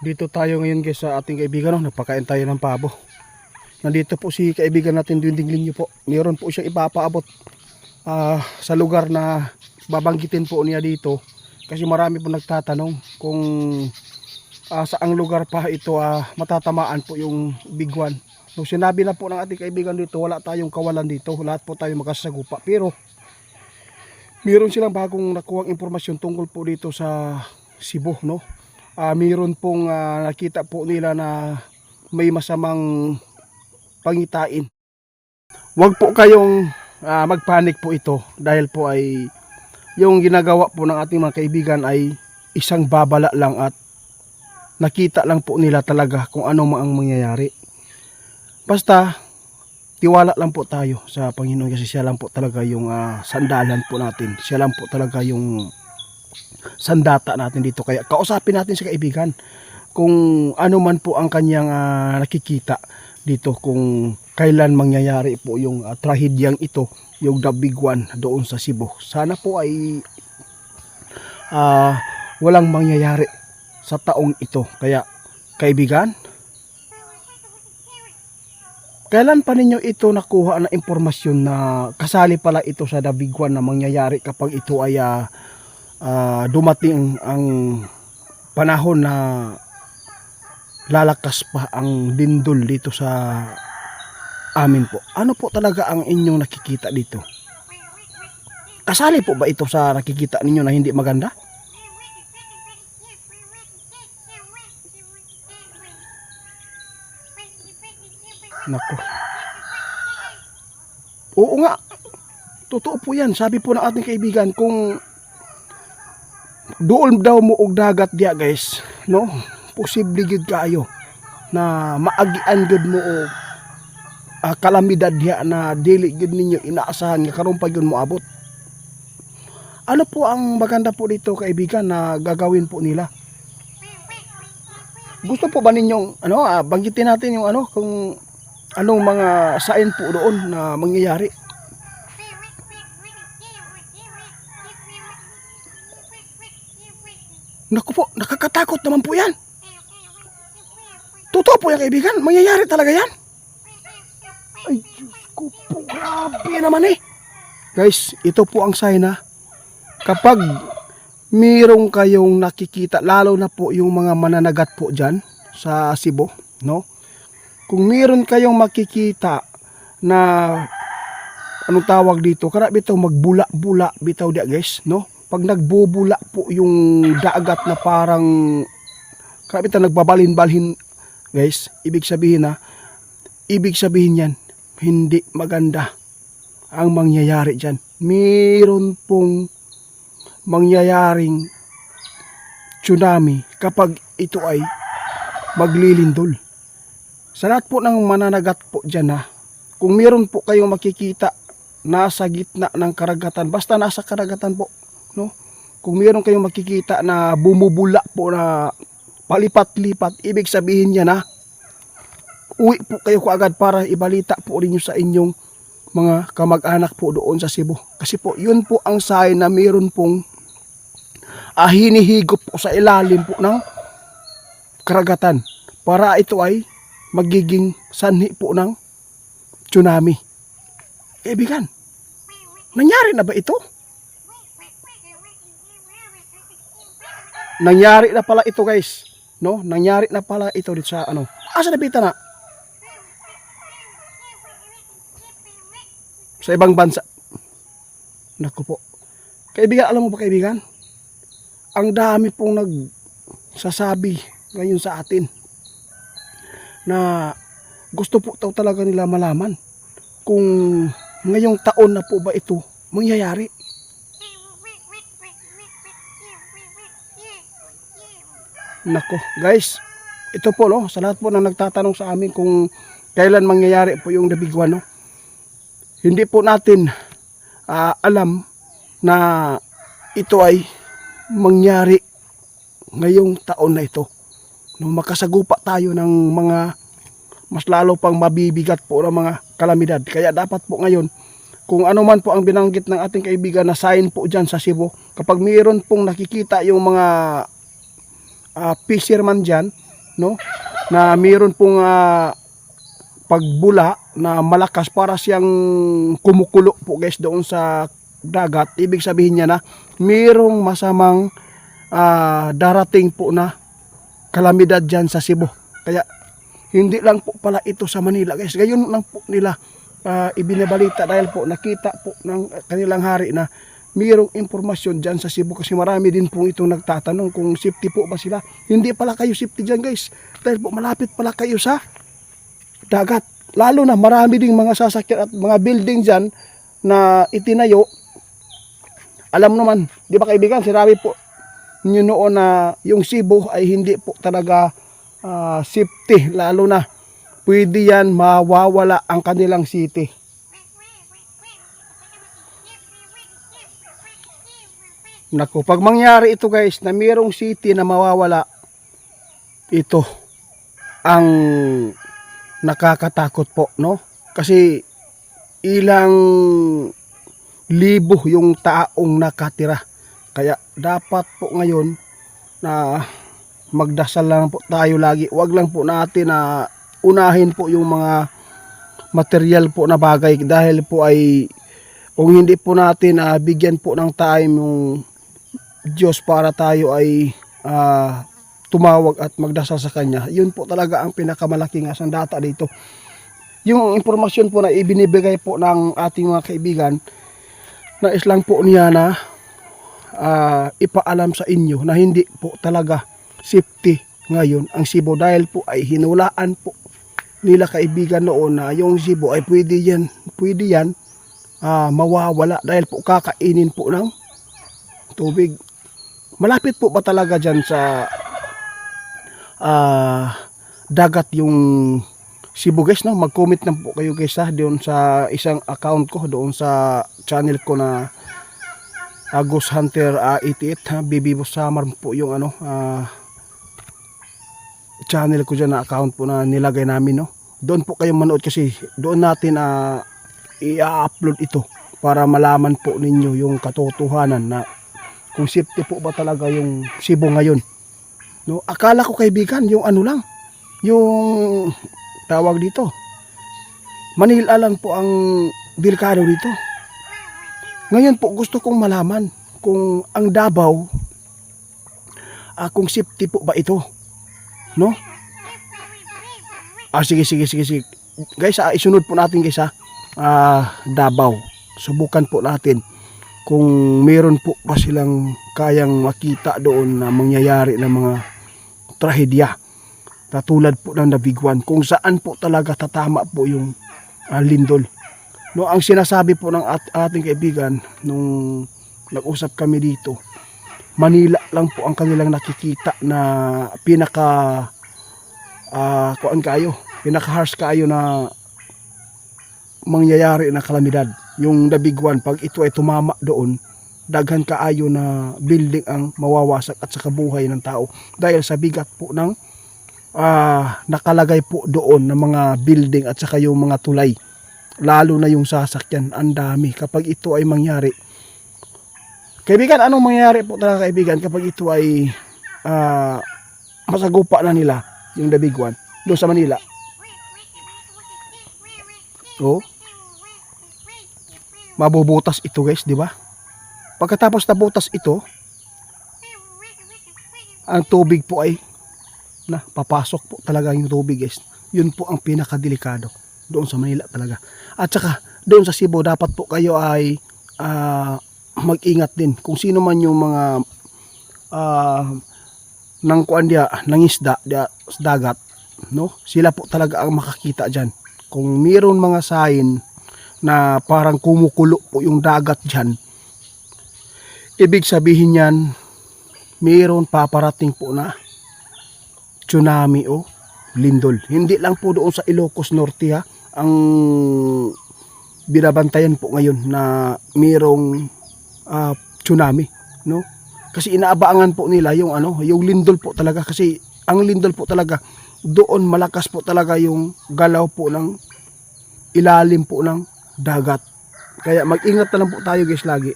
Dito tayo ngayon guys sa ating kaibigan, no? Nagpakain tayo ng pabo. Nandito po si kaibigan natin Dwinding Linyo po. Meron po siyang ipapaabot sa lugar na babanggitin po niya dito. Kasi marami po nagtatanong kung saang lugar pa ito matatamaan po yung biguan. So sinabi na po ng ating kaibigan dito, wala tayong kawalan dito. Lahat po tayo makasagupa. Pero meron silang bagong nakuhang impormasyon tungkol po dito sa Cebu, no? Mayroon pong nakita po nila na may masamang pangitain. Huwag po kayong magpanik po ito dahil po ay yung ginagawa po ng ating mga kaibigan ay isang babala lang at nakita lang po nila talaga kung ano ang mangyayari. Basta tiwala lang po tayo sa Panginoon kasi siya lang po talaga yung sandalan po natin. Siya lang po talaga yung sandata natin dito. Kaya kausapin natin si kaibigan kung ano man po ang kanyang nakikita dito, kung kailan mangyayari po yung trahedyang ito, yung the big one doon sa Cebu. Sana po ay walang mangyayari sa taong ito. Kaya kaibigan, kailan pa ninyo ito nakuha na impormasyon na kasali pala ito sa the big one na mangyayari kapag ito ay dumating ang panahon na lalakas pa ang lindol dito sa amin po? Ano po talaga ang inyong nakikita dito? Kasali po ba ito sa nakikita ninyo na hindi maganda? Nako. Oo nga. Totoo po yan. Sabi po ng ating kaibigan, kung doon daw mo og dagat diya guys, no? Posible gid kaayo na maagian gud mo o kalamidad diya na dili gid ninyo inaasahan nga karon pa gyud mo abot. Ano po ang maganda po dito kaibigan na gagawin po nila? Gusto po ba ninyong banggitin natin yung kung anong mga sign po doon na mangyayari? Naku po, nakakatakot naman po yan. Totoo po yan kaibigan, mangyayari talaga yan. Ay Diyos ko po, grabe naman eh. Guys, ito po ang sign kapag mayroong kayong nakikita, lalo na po yung mga mananagat po dyan sa Cebu, no? Kung mayroon kayong makikita na anong tawag dito, karap bitaw magbula-bula bitaw dia guys, no? Pag nagbubula po yung dagat na parang karap bitaw nagbabalhin-balhin guys, ibig sabihin yan, hindi maganda ang mangyayari dyan. Mayroon pong mangyayaring tsunami kapag ito ay maglilindol. Sa lahat po ng mananagat po dyan kung mayroon po kayong makikita nasa gitna ng karagatan, basta nasa karagatan po, no? Kung mayroon kayong makikita na bumubula po na palipat-lipat, ibig sabihin niya uwi po kayo kaagad para ibalita po rin sa inyong mga kamag-anak po doon sa Cebu. Kasi po, yun po ang sign na mayroon pong hinihigop po sa ilalim po ng karagatan para ito ay magiging sanhi po ng tsunami. Kaibigan, nangyari na ba ito? Nangyari na pala ito guys, no? Nangyari na pala ito dito sa asa nabita na? Sa ibang bansa. Naku po. Kaibigan, alam mo ba kaibigan? Ang dami pong nagsasabi ngayon sa atin na gusto po talaga nila malaman kung ngayong taon na po ba ito mangyayari. Nako guys, ito po sa lahat po na nagtatanong sa amin kung kailan mangyayari po yung the big one, hindi po natin alam na ito ay mangyari ngayong taon na ito. Makasagupa tayo ng mga mas lalo pang mabibigat po ng mga kalamidad. Kaya dapat po ngayon, kung ano man po ang binanggit ng ating kaibigan na sign po dyan sa Cebu, kapag mayroon pong nakikita yung mga fisherman dyan no? Na mayroon pong pagbula na malakas para siyang kumukulo po guys doon sa dagat. Ibig sabihin niya na mayroong masamang darating po na kalamidad dyan sa Cebu. Kaya hindi lang po pala ito sa Manila guys. Gayon lang po nila ibinabalita dahil po nakita po ng kanilang hari na mayroong impormasyon dyan sa Cebu. Kasi marami din po itong nagtatanong kung safety po ba sila. Hindi pala kayo safety dyan guys. Dahil po malapit pala kayo sa dagat. Lalo na marami ding mga sasakyan at mga building dyan na itinayo. Alam naman, di ba kaibigan, sinabi po nyo noon na yung Cebu ay hindi po talaga safety. Lalo na pwede yan mawawala ang kanilang city. Naku, pag mangyari ito guys na mayroong city na mawawala, ito ang nakakatakot po, no? Kasi ilang libo yung taong nakatira. Kaya dapat po ngayon na magdasal lang po tayo lagi. Huwag lang po natin na unahin po yung mga material po na bagay dahil po ay kung hindi po natin bigyan po ng time yung Diyos para tayo ay tumawag at magdasal sa Kanya. Yun po talaga ang pinakamalaking sandata dito. Yung impormasyon po na ibinibigay po ng ating mga kaibigan, nais lang po niya na ipaalam sa inyo na hindi po talaga safety ngayon ang Cebu dahil po ay hinulaan po nila kaibigan noon na yung Cebu ay pwede yan mawawala dahil po kakainin po ng tubig. Malapit po ba talaga dyan sa dagat yung Cebu guys, no? Mag-comment lang po kayo guys doon sa isang account ko, doon sa channel ko na Ghost Hunter 88 Baby Samar po yung channel ko dyan na account po na nilagay namin, no? Doon po kayo manood kasi doon natin i-upload ito para malaman po ninyo yung katotohanan na kung safety po ba talaga yung Cebu ngayon, no? Akala ko kaibigan yung lang yung tawag dito Manila lang po ang delikado dito. Ngayon po gusto kong malaman kung ang Davao kung safety po ba ito, no? Sige guys, isunod po natin guys Davao. Subukan po natin kung meron po pa silang kayang makita doon na mangyayari ng mga trahedya katulad po ng Nabiguan, kung saan po talaga tatama po yung lindol, no? Ang sinasabi po ng ating kaibigan nung nag-usap kami dito, Manila lang po ang kanilang nakikita na pinaka harsh kayo na mangyayari na kalamidad. Yung Nabiguan, pag ito ay tumama doon, daghan kaayo na building ang mawawasak at sa kabuhay ng tao dahil sa bigat po ng nakalagay po doon ng mga building at saka yung mga tulay, lalo na yung sasakyan. Ang dami kapag ito ay mangyari kaibigan. Anong mangyayari po talaga kaibigan kapag ito ay masagupa na nila yung Nabiguan doon sa Manila? Mabubutas ito guys, di ba? Pagkatapos nabutas ito, ang tubig po ay papasok po talaga yung tubig guys. Yun po ang pinakadelikado doon sa Manila talaga. At saka doon sa Cebu dapat po kayo ay mag-ingat din kung sino man yung mga ng isda sa dagat, no? Sila po talaga ang makakita dyan. Kung mayroon mga sign na parang kumukulo po yung dagat dyan, ibig sabihin yan mayroon paparating po na tsunami o lindol. Hindi lang po doon sa Ilocos Norte ang binabantayan po ngayon na mayroong tsunami, no? Kasi inaabangan po nila yung yung lindol po talaga, kasi ang lindol po talaga doon malakas po talaga yung galaw po ng ilalim po ng dagat. Kaya mag-ingat na lang po tayo guys lagi.